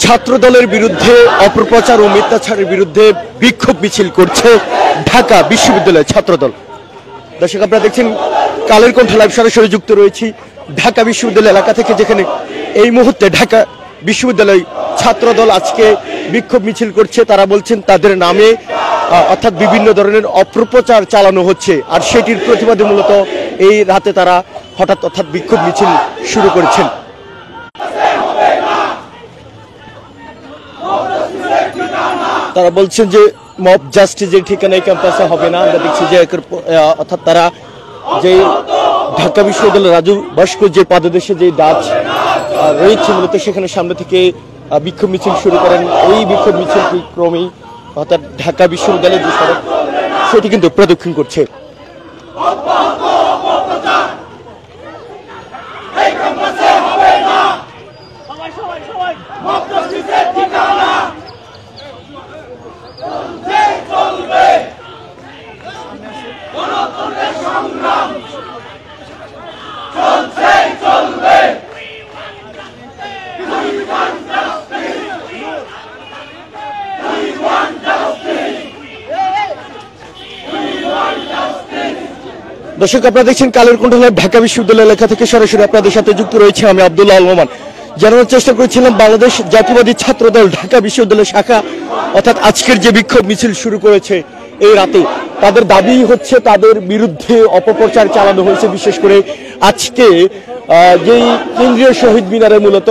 ছাত্রদলের বিরুদ্ধে অপপ্রচার ও মিথ্যাচারের বিরুদ্ধে বিক্ষোভ মিছিল করছে ঢাকা বিশ্ববিদ্যালয়ের ছাত্রদল। দর্শক, আপনারা দেখছেন কালের কণ্ঠ লাইভ সরাসরি যুক্ত রয়েছি ঢাকা বিশ্ববিদ্যালয় এলাকা থেকে, যেখানে এই মুহূর্তে ঢাকা বিশ্ববিদ্যালয় ছাত্রদল আজকে বিক্ষোভ মিছিল করছে। তারা বলছেন তাদের নামে অর্থাৎ বিভিন্ন ধরনের অপপ্রচার চালানো হচ্ছে, আর সেটির প্রতিবাদে মূলত এই রাতে তারা হঠাৎ অর্থাৎ বিক্ষোভ মিছিল শুরু করেছেন। তারা বলছেন যে মব জাস্টিসের ঠিকানায় ক্যাম্পাসে হবে না। আমরা দেখছি যে অর্থাৎ তারা যে ঢাকা বিশ্ববিদ্যালয়ের রাজু ভাস্কর্যের পাদদেশে যে ডাচ রয়েছে মূলত সেখানে সামনে থেকে বিক্ষোভ মিছিল শুরু করেন। এই বিক্ষোভ মিছিলটি ক্রমেই অর্থাৎ ঢাকা বিশ্ববিদ্যালয়ের যে সড়ক সেটি কিন্তু প্রদক্ষিণ করছে। দর্শক, আপনারা দেখছেন কালের কণ্ঠ লাইভ ঢাকা বিশ্ববিদ্যালয় এলাকা থেকে সরাসরি আপনাদের সাথে যুক্ত রয়েছে আমি আব্দুল্লাহ আল মোমান। জানানোর চেষ্টা করেছিলাম বাংলাদেশ জাতীয়বাদী ছাত্রদল ঢাকা বিশ্ববিদ্যালয় শাখা অর্থাৎ আজকের যে বিক্ষোভ মিছিল শুরু করেছে এই রাতে, তাদের দাবি হচ্ছে তাদের বিরুদ্ধে অপপ্রচার চালানো হয়েছে। বিশেষ করে আজকে যেই কেন্দ্রীয় শহীদ মিনারে মূলত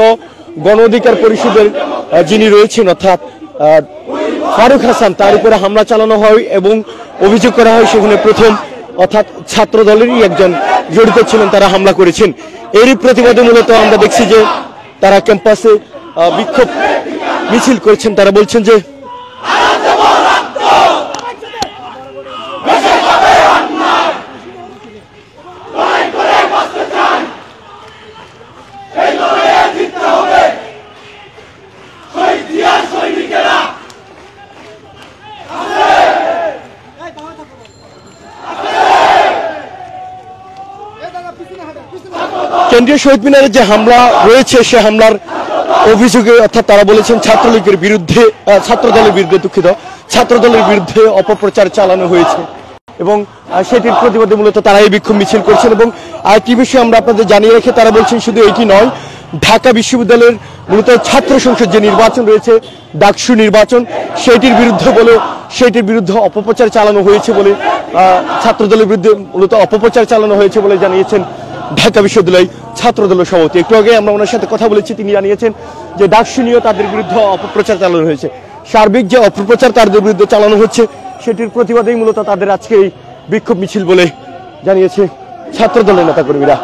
গণ অধিকার পরিষদের যিনি রয়েছেন অর্থাৎ ফারুক হাসান, তার উপরে হামলা চালানো হয় এবং অভিযোগ করা হয় সেখানে প্রথম অর্থাৎ ছাত্র দলেরই একজন জড়িত ছিলেন, তারা হামলা করেছেন। এরই প্রতিবাদে মূলত আমরা দেখছি যে তারা ক্যাম্পাসে বিক্ষোভ মিছিল করেছেন। তারা বলছেন যে কেন্দ্রীয় শহীদ মিনারের যে হামলা রয়েছে সে হামলার অভিযোগে অর্থাৎ তারা বলেছেন ছাত্রলীগের বিরুদ্ধে ছাত্রদলের বিরুদ্ধে অপপ্রচার চালানো হয়েছে এবং সেটির প্রতিবাদে মূলত তারা এই বিক্ষোভ মিছিল করছেন। এবং আরেকটি বিষয় আমরা আপনাদের জানিয়ে রেখে তারা বলছেন শুধু এটি নয়, ঢাকা বিশ্ববিদ্যালয়ের মূলত ছাত্র সংসদ যে নির্বাচন রয়েছে ডাকসু নির্বাচন, সেটির বিরুদ্ধে অপপ্রচার চালানো হয়েছে বলে ছাত্রদলের বিরুদ্ধে মূলত অপপ্রচার চালানো হয়েছে বলে জানিয়েছেন ঢাকা বিশ্ববিদ্যালয় ছাত্রদলের সভাপতি। একটু আগে আমরা ওনার সাথে কথা বলেছি, তিনি জানিয়েছেন যে ডাকসু নিয়েও তাদের বিরুদ্ধে অপপ্রচার চালানো হয়েছে। সার্বিক যে অপপ্রচার তাদের বিরুদ্ধে চালানো হচ্ছে সেটির প্রতিবাদেই মূলত তাদের আজকে এই বিক্ষোভ মিছিল বলে জানিয়েছে ছাত্রদলের নেতাকর্মীরা।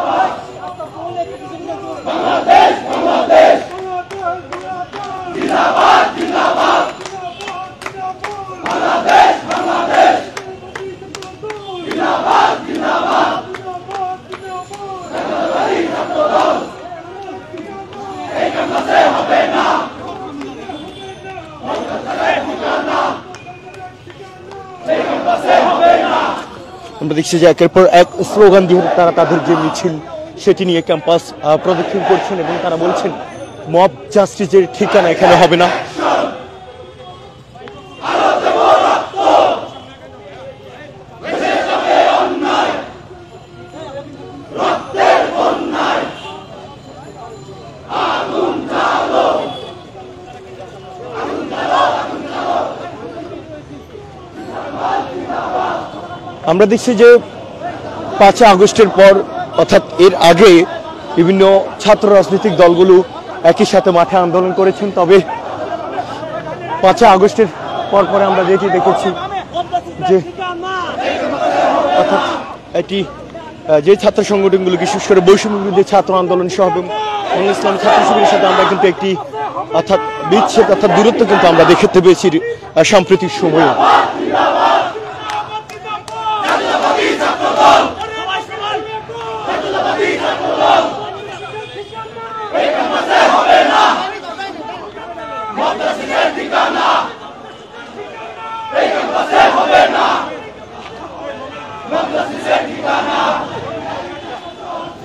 আমরা দেখছি যে একের পর এক স্লোগান দিয়ে তারা তাদের যে মিছিল সেটি নিয়ে ক্যাম্পাস প্রদক্ষিণ করছেন এবং তারা বলছেন মব জাস্টিসের ঠিকানা এখানে হবে না। আমরা দেখছি যে 5 আগস্টের পর অর্থাৎ এর আগে বিভিন্ন ছাত্র রাজনৈতিক দলগুলো একই সাথে মাঠে আন্দোলন করেছেন, তবে 5 আগস্টের পরে আমরা যেটি দেখেছি যে অর্থাৎ এটি যে ছাত্র সংগঠনগুলো বিশেষ করে বৈষম্য বিরোধী ছাত্র আন্দোলন সহ এবং ইসলামী ছাত্র শিবিরের সাথে আমরা কিন্তু একটি অর্থাৎ বিচ্ছেদ অর্থাৎ দূরত্ব কিন্তু আমরা দেখতে পেয়েছি সাম্প্রতিক সময়ে।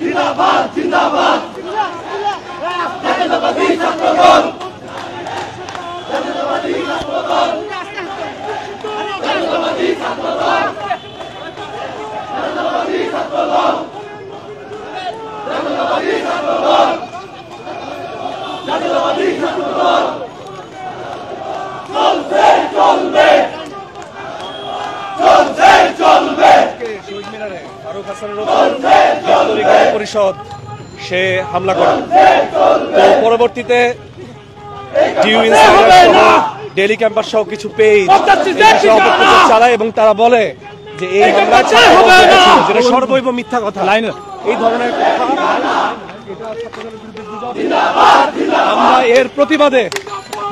জিন্দাবাদ জিন্দাবাদ পরিষদ সে হামলা করে, তো পরবর্তীতে ডেইলি ক্যাম্পাস সহ কিছু পেজ অপপ্রচার চালায় এবং তারা বলে যে এই হামলা যেটা সর্বৈব মিথ্যা কথা। এই ধরনের আমরা এর প্রতিবাদে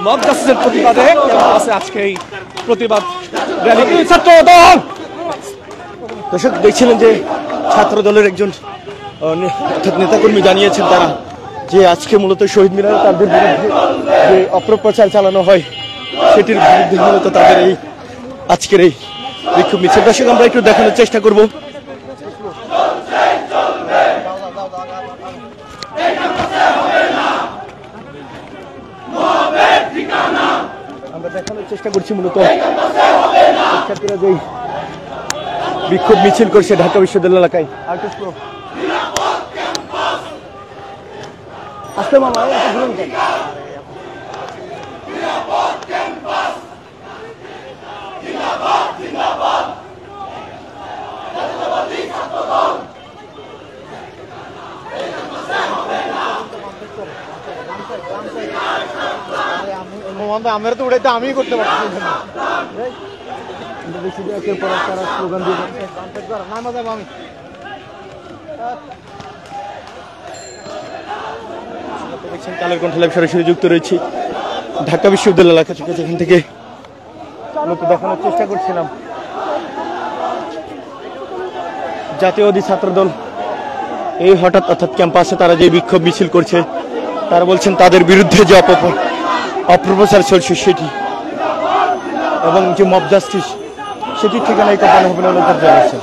মব জাস্টিসের প্রতিবাদে ক্যাম্পাসে আজকে এই প্রতিবাদ র্যালি। দর্শক দেখছিলেন যে ছাত্র দলের একজন অর্থাৎ নেতাকর্মী জানিয়েছেন তারা যে আজকে মূলত শহীদ মিনারে তাদের বিরুদ্ধে যে অপপ্রচার চালানো হয় সেটির বিরুদ্ধে মূলত তাদের এই আজকের এই বিক্ষোভ মিছিল। দর্শক আমরা একটু দেখানোর চেষ্টা করব। আমরা দেখানোর চেষ্টা করছি মূলত শিক্ষার্থীরা যেই বিক্ষোভ মিছিল করছে ঢাকা বিশ্ববিদ্যালয় এলাকায়। আসতে মামা আমার তো উড়াইতে আমি করতে পারছি স্লোগান দিয়ে নামা যাবো আমি। দেখছেন কালের কণ্ঠ লাইভ সরাসরি যুক্ত রয়েছি ঢাকা বিশ্ববিদ্যালয় এলাকা থেকে, যেখান থেকে দেখানোর চেষ্টা করছিলাম জাতীয়বাদী ছাত্রদল এই হঠাৎ অর্থাৎ ক্যাম্পাসে তারা যে বিক্ষোভ মিছিল করছে, তারা বলছেন তাদের বিরুদ্ধে যে অপপ্রচার চলছে সেটি এবং যে মব জাস্টিস সেটির ঠিকানায় কাটানো হবে না জানিয়েছেন।